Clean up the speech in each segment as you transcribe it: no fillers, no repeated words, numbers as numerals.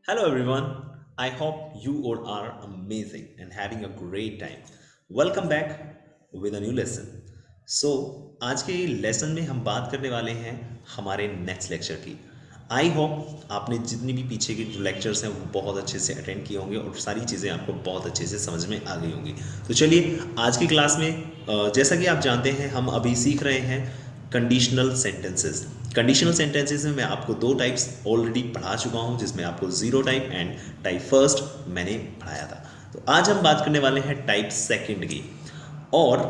Hello everyone. I hope you all are amazing and having a great time. Welcome back with a new lesson. So आज के lesson में हम बात करने वाले हैं हमारे नेक्स्ट लेक्चर की। आई होप आपने जितनी भी पीछे के जो लेक्चर्स हैं वो बहुत अच्छे से अटेंड किए होंगे और सारी चीज़ें आपको बहुत अच्छे से समझ में आ गई होंगी। तो चलिए आज की क्लास में जैसा कि आप जानते हैं हम अभी सीख रहे हैं कंडीशनल सेंटेंसेस। कंडीशनल सेंटेंसेस में मैं आपको दो टाइप्स ऑलरेडी पढ़ा चुका हूं, जिसमें आपको zero type and type first मैंने पढ़ाया था। तो आज हम बात करने वाले हैं टाइप सेकंड की। और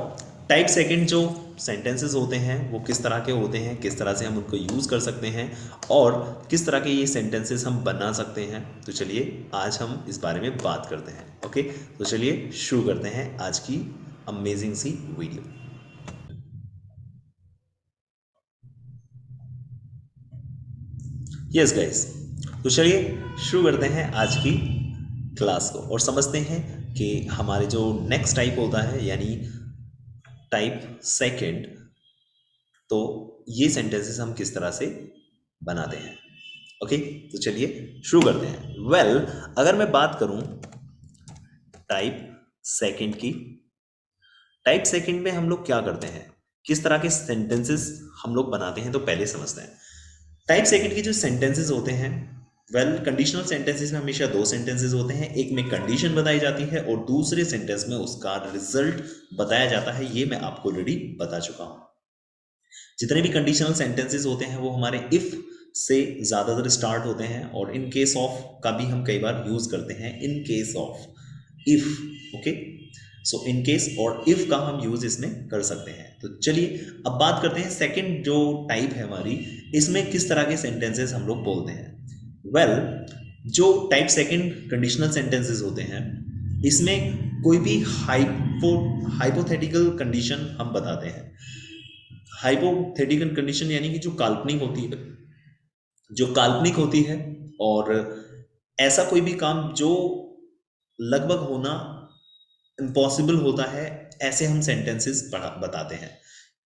टाइप सेकंड जो सेंटेंसेस होते हैं वो किस तरह के होते हैं, किस तरह से हम उनको यूज़ कर सकते हैं और किस तरह के ये सेंटेंसेस हम बना सकते हैं। तो चलिए आज हम इस बारे में बात करते हैं। ओके, तो चलिए शुरू करते हैं आज की अमेजिंग सी वीडियो। यस गाइस, तो चलिए शुरू करते हैं आज की क्लास को और समझते हैं कि हमारे जो नेक्स्ट टाइप होता है यानी टाइप सेकंड, तो ये सेंटेंसेस हम किस तरह से बनाते हैं। ओके, तो चलिए शुरू करते हैं। वेल, अगर मैं बात करूं टाइप सेकंड की, टाइप सेकंड में हम लोग क्या करते हैं, किस तरह के सेंटेंसेस हम लोग बनाते हैं, तो पहले समझते हैं। टाइप सेकंड के जो सेंटेंसेस होते हैं, वेल कंडीशनल सेंटेंसेस में हमेशा दो सेंटेंसेस होते हैं, एक में कंडीशन बताई जाती है और दूसरे सेंटेंस में उसका रिजल्ट बताया जाता है। ये मैं आपको ऑलरेडी बता चुका हूं। जितने भी कंडीशनल सेंटेंसेस होते हैं वो हमारे इफ से ज़्यादातर स्टार्ट होते हैं और इन केस ऑफ का भी हम कई बार यूज़ करते हैं, in case of if. Okay, so in case और इफ का हम यूज़ इसमें कर सकते हैं। तो चलिए अब बात करते हैं सेकंड जो टाइप है हमारी, इसमें किस तरह के सेंटेंसेस हम लोग बोलते हैं। वेल, जो टाइप सेकंड कंडीशनल सेंटेंसेस होते हैं इसमें कोई भी हाइपोथेटिकल कंडीशन हम बताते हैं। हाइपोथेटिकल कंडीशन यानी कि जो काल्पनिक होती है और ऐसा कोई भी काम जो लगभग होना इम्पॉसिबल होता है, ऐसे हम सेंटेंसेस बताते हैं।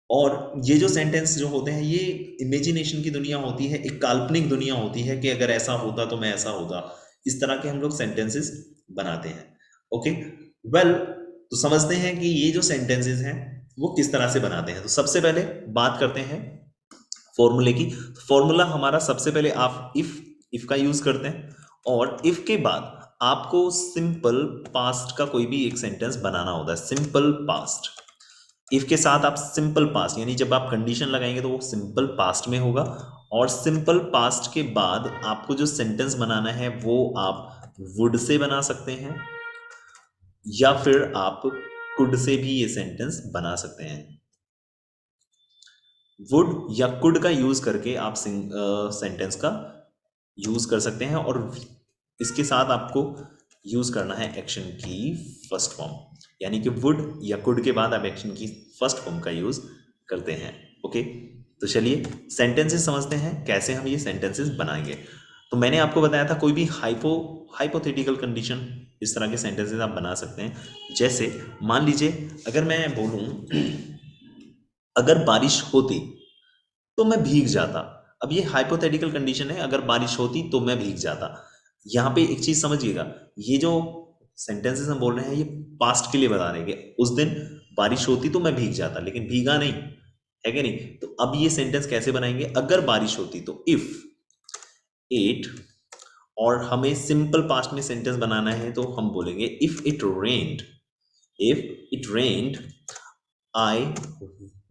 और ये जो सेंटेंस जो होते हैं ये इमेजिनेशन की दुनिया होती है, एक काल्पनिक दुनिया होती है कि अगर ऐसा होता तो मैं ऐसा होता। इस तरह के हम लोग सेंटेंसेस बनाते हैं। ओके, वेल, तो समझते हैं कि ये जो सेंटेंसेस हैं वो किस तरह से बनाते हैं। तो सबसे पहले बात करते हैं फॉर्मूले की। फॉर्मूला हमारा सबसे पहले आप इफ का यूज करते हैं और इफ के बाद आपको सिंपल पास्ट का कोई भी एक सेंटेंस बनाना होता है। सिंपल पास्ट, इफ के साथ आप सिंपल पास्ट यानी जब आप कंडीशन लगाएंगे तो वो सिंपल पास्ट में होगा। और सिंपल पास्ट के बाद आपको जो सेंटेंस बनाना है वो आप वुड से बना सकते हैं या फिर आप कुड से भी ये सेंटेंस बना सकते हैं। वुड या कुड का यूज करके आप सेंटेंस का यूज कर सकते हैं और इसके साथ आपको यूज करना है एक्शन की फर्स्ट फॉर्म, यानी कि वुड या कुड के बाद आप एक्शन की फर्स्ट फॉर्म का यूज करते हैं। ओके, तो चलिए सेंटेंसेस समझते हैं कैसे हम ये सेंटेंसेस बनाएंगे। तो मैंने आपको बताया था कोई भी हाइपोथेटिकल कंडीशन, इस तरह के सेंटेंसेस आप बना सकते हैं। जैसे मान लीजिए अगर मैं बोलूं अगर बारिश होती तो मैं भीग जाता। अब ये हाइपोथेटिकल कंडीशन है, अगर बारिश होती तो मैं भीग जाता। यहाँ पे एक चीज समझिएगा, ये जो सेंटेंसेस हम बोल रहे हैं ये पास्ट के लिए बता रहे हैं कि उस दिन बारिश होती तो मैं भीग जाता, लेकिन भीगा नहीं, है कि नहीं। तो अब ये सेंटेंस कैसे बनाएंगे, अगर बारिश होती तो इफ इट, और हमें सिंपल पास्ट में सेंटेंस बनाना है तो हम बोलेंगे if it rained. If it rained I,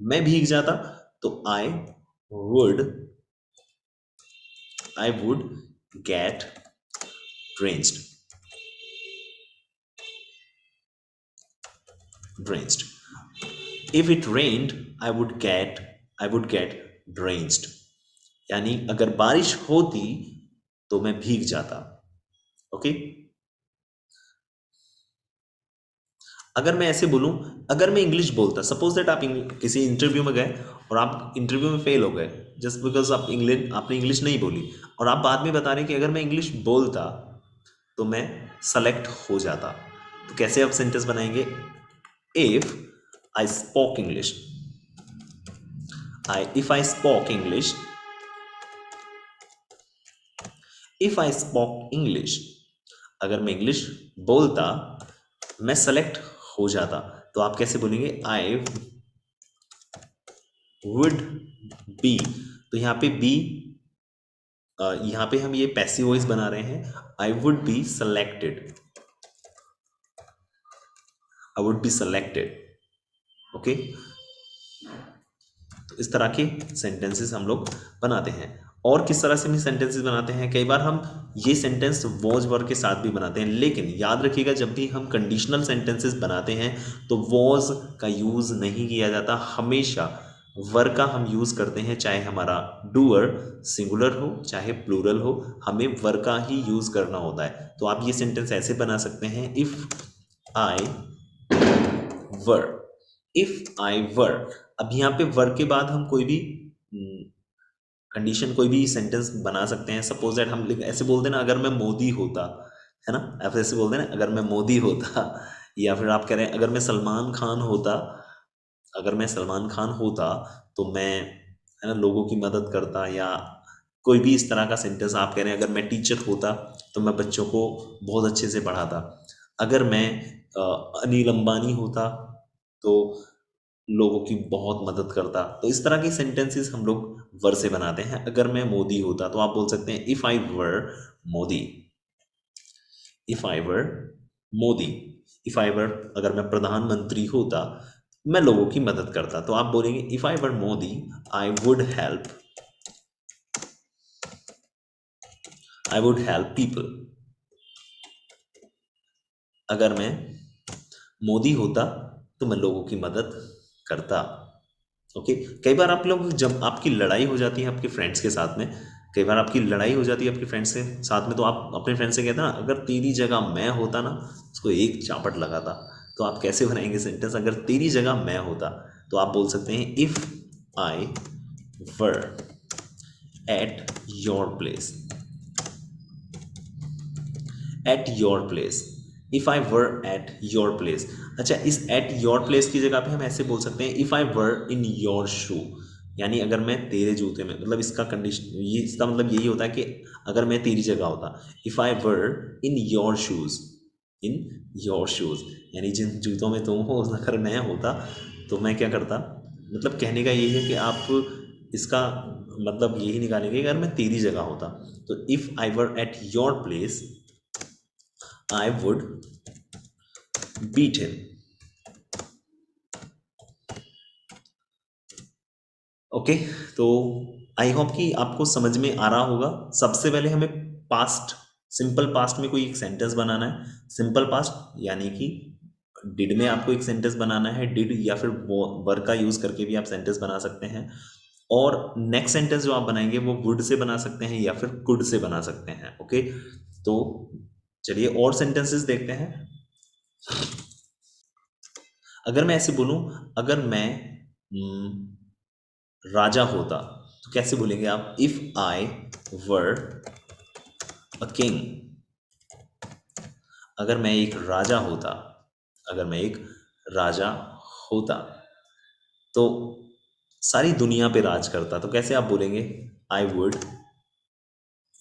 मैं भीग जाता तो would I would get drenched drenched। if it rained I would get drenched, यानी अगर बारिश होती तो मैं भीग जाता। ओके, अगर मैं ऐसे बोलूं, अगर मैं इंग्लिश बोलता, सपोज दैट आप किसी इंटरव्यू में गए और आप इंटरव्यू में फेल हो गए जस्ट बिकॉज आपने इंग्लिश नहीं बोली, और आप बाद में बता रहे हैं कि अगर मैं इंग्लिश बोलता तो मैं सेलेक्ट हो जाता। तो कैसे आप सेंटेंस बनाएंगे, if I spoke English, if I spoke English, if I spoke English, अगर मैं इंग्लिश बोलता, मैं सेलेक्ट हो जाता, तो आप कैसे बोलेंगे? I would be. तो यहाँ पे बी, यहाँ पे हम ये पैसिव वॉइस बना रहे हैं। I would be selected, I would be selected. Okay, तो इस तरह के सेंटेंसेस हम लोग बनाते हैं। और किस तरह से हम सेंटेंसेस बनाते हैं? कई बार हम ये सेंटेंस वॉज वर्ब के साथ भी बनाते हैं, लेकिन याद रखिएगा जब भी हम कंडीशनल सेंटेंसेस बनाते हैं तो वॉज का यूज़ नहीं किया जाता, हमेशा वर का हम यूज़ करते हैं। चाहे हमारा डूअर सिंगुलर हो चाहे प्लूरल हो, हमें वर का ही यूज़ करना होता है। तो आप ये सेंटेंस ऐसे बना सकते हैं, if I were, if I वर। अब यहाँ पे वर के बाद हम कोई भी कंडीशन, कोई भी सेंटेंस बना सकते हैं। सपोज दैट हम ऐसे बोलते ना, अगर मैं मोदी होता, है ना, आप ऐसे बोलते ना, अगर मैं मोदी होता। या फिर आप कह रहे हैं अगर मैं सलमान खान होता, अगर मैं सलमान खान होता तो मैं, है ना, लोगों की मदद करता, या कोई भी इस तरह का सेंटेंस आप कह रहे हैं। अगर मैं टीचर होता तो मैं बच्चों को बहुत अच्छे से पढ़ाता। अगर मैं अनिल अंबानी होता तो लोगों की बहुत मदद करता। तो इस तरह के सेंटेंसेस हम लोग वर से बनाते हैं। अगर मैं मोदी होता तो आप बोल सकते हैं if I were Modi, if I were Modi. If I were, अगर मैं प्रधानमंत्री होता, मैं लोगों की मदद करता, तो आप बोलेंगे if I were Modi I would help, I would help people. अगर मैं मोदी होता तो मैं लोगों की मदद करता। ओके, कई बार आप लोग, जब आपकी लड़ाई हो जाती है आपके फ्रेंड्स के साथ में, कई बार आपकी लड़ाई हो जाती है आपके फ्रेंड्स के साथ में, तो आप अपने फ्रेंड से कहते हैं ना, अगर तेरी जगह मैं होता ना, उसको एक चापट लगाता। तो आप कैसे बनाएंगे सेंटेंस? अगर तेरी जगह मैं होता, तो आप बोल सकते हैं if I were at your place, at your place, if I were at your place. अच्छा, इस एट योर प्लेस की जगह पे हम ऐसे बोल सकते हैं if I were in your शू, यानी अगर मैं तेरे जूते में, मतलब इसका कंडीशन, ये इसका मतलब यही होता है कि अगर मैं तेरी जगह होता, if I were in your shoes, in your shoes, यानी जिन जूतों में तुम हो अगर मैं होता तो मैं क्या करता। मतलब कहने का यही है कि आप इसका मतलब यही निकालेंगे कि अगर मैं तेरी जगह होता, तो if I were at your place I would beat him. Okay, तो आई होप कि आपको समझ में आ रहा होगा। सबसे पहले हमें पास्ट, सिंपल पास्ट में कोई एक सेंटेंस बनाना है। सिंपल पास्ट यानी कि डिड में आपको एक सेंटेंस बनाना है, डिड या फिर वर का यूज करके भी आप सेंटेंस बना सकते हैं। और नेक्स्ट सेंटेंस जो आप बनाएंगे वो वुड से बना सकते हैं या फिर कुड से बना सकते हैं। ओके, तो चलिए और सेंटेंसेस देखते हैं। अगर मैं ऐसे बोलूं, अगर मैं राजा होता, तो कैसे बोलेंगे आप? If I were a king, अगर मैं एक राजा होता, अगर मैं एक राजा होता तो सारी दुनिया पे राज करता, तो कैसे आप बोलेंगे? आई वुड,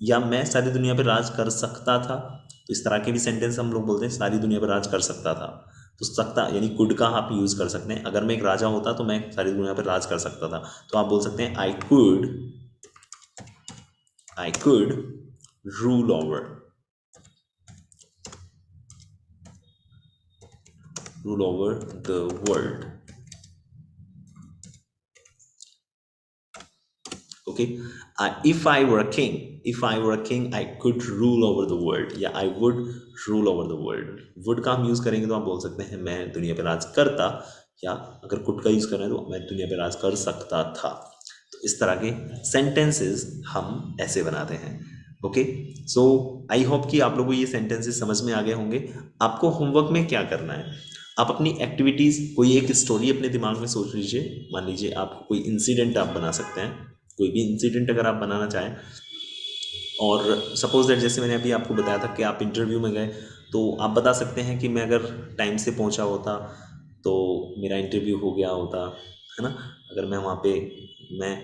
या मैं सारी दुनिया पे राज कर सकता था। तो इस तरह के भी सेंटेंस हम लोग बोलते हैं, सारी दुनिया पे राज कर सकता था। तो सकता यानी कुड का आप यूज कर सकते हैं। अगर मैं एक राजा होता तो मैं सारी दुनिया पे राज कर सकता था, तो आप बोल सकते हैं I could rule over the world. Okay, if I were a king, if I were a king I could rule over the world, या I would rule over the world. Would का हम यूज करेंगे तो आप बोल सकते हैं मैं दुनिया पे राज करता, या अगर कुड का यूज कर रहे हैं तो मैं दुनिया पे राज कर सकता था। तो इस तरह के सेंटेंसेस हम ऐसे बनाते हैं। ओके, सो आई होप कि आप लोगों को ये सेंटेंसेस समझ में आ गए होंगे। आपको होमवर्क में क्या करना है? आप अपनी एक्टिविटीज़, कोई एक स्टोरी अपने दिमाग में सोच लीजिए। मान लीजिए आपको कोई इंसिडेंट आप बना सकते हैं, कोई भी इंसिडेंट अगर आप बनाना चाहें। और सपोज दैट जैसे मैंने अभी आपको बताया था कि आप इंटरव्यू में गए, तो आप बता सकते हैं कि मैं अगर टाइम से पहुंचा होता तो मेरा इंटरव्यू हो गया होता, है ना। अगर मैं वहाँ पे मैं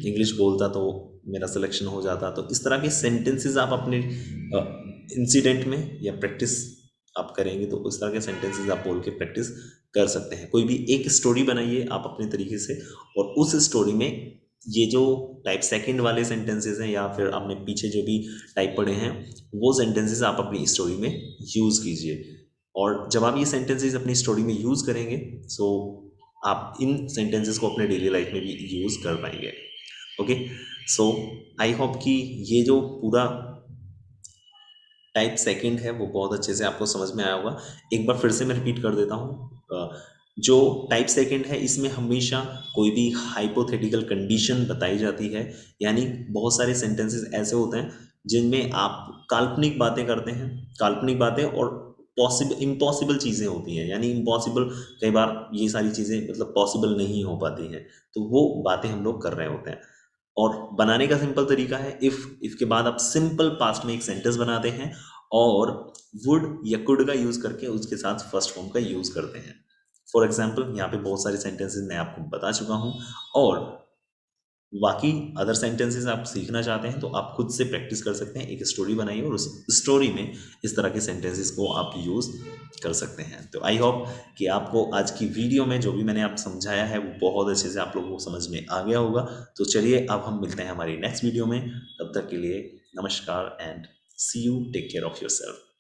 इंग्लिश बोलता तो मेरा सिलेक्शन हो जाता। तो इस तरह के सेंटेंसेस आप अपने इंसिडेंट में या प्रैक्टिस आप करेंगे तो उस तरह के सेंटेंसेस आप बोल के प्रैक्टिस कर सकते हैं। कोई भी एक स्टोरी बनाइए आप अपने तरीके से, और उस स्टोरी में ये जो टाइप सेकंड वाले सेंटेंसेस हैं या फिर आपने पीछे जो भी टाइप पढ़े हैं वो सेंटेंसेस आप अपनी स्टोरी में यूज़ कीजिए। और जब आप ये सेंटेंसेस अपनी स्टोरी में यूज़ करेंगे सो आप इन सेंटेंसेस को अपने डेली लाइफ में भी यूज़ कर पाएंगे। ओके, सो आई होप कि ये जो पूरा टाइप सेकंड है वो बहुत अच्छे से आपको समझ में आया होगा। एक बार फिर से मैं रिपीट कर देता हूँ। जो टाइप सेकंड है इसमें हमेशा कोई भी हाइपोथेटिकल कंडीशन बताई जाती है, यानी बहुत सारे सेंटेंसेस ऐसे होते हैं जिनमें आप काल्पनिक बातें करते हैं, काल्पनिक बातें और पॉसिबल इम्पॉसिबल चीज़ें होती हैं, यानी इम्पॉसिबल कई बार ये सारी चीज़ें मतलब पॉसिबल नहीं हो पाती हैं, तो वो बातें हम लोग कर रहे होते हैं। और बनाने का सिंपल तरीका है इफ के बाद आप सिंपल पास्ट में एक सेंटेंस बनाते हैं और वुड या कुड का यूज करके उसके साथ फर्स्ट फॉर्म का यूज करते हैं। फॉर एग्जाम्पल यहाँ पे बहुत सारे सेंटेंसेस मैं आपको बता चुका हूँ, और बाकी अदर सेंटेंसेस आप सीखना चाहते हैं तो आप खुद से प्रैक्टिस कर सकते हैं। एक स्टोरी बनाइए और उस स्टोरी में इस तरह के सेंटेंसेस को आप यूज़ कर सकते हैं। तो आई होप कि आपको आज की वीडियो में जो भी मैंने आप समझाया है वो बहुत अच्छे से आप लोगों को समझ में आ गया होगा। तो चलिए अब हम मिलते हैं हमारी नेक्स्ट वीडियो में, तब तक के लिए नमस्कार and see you, take care of yourself.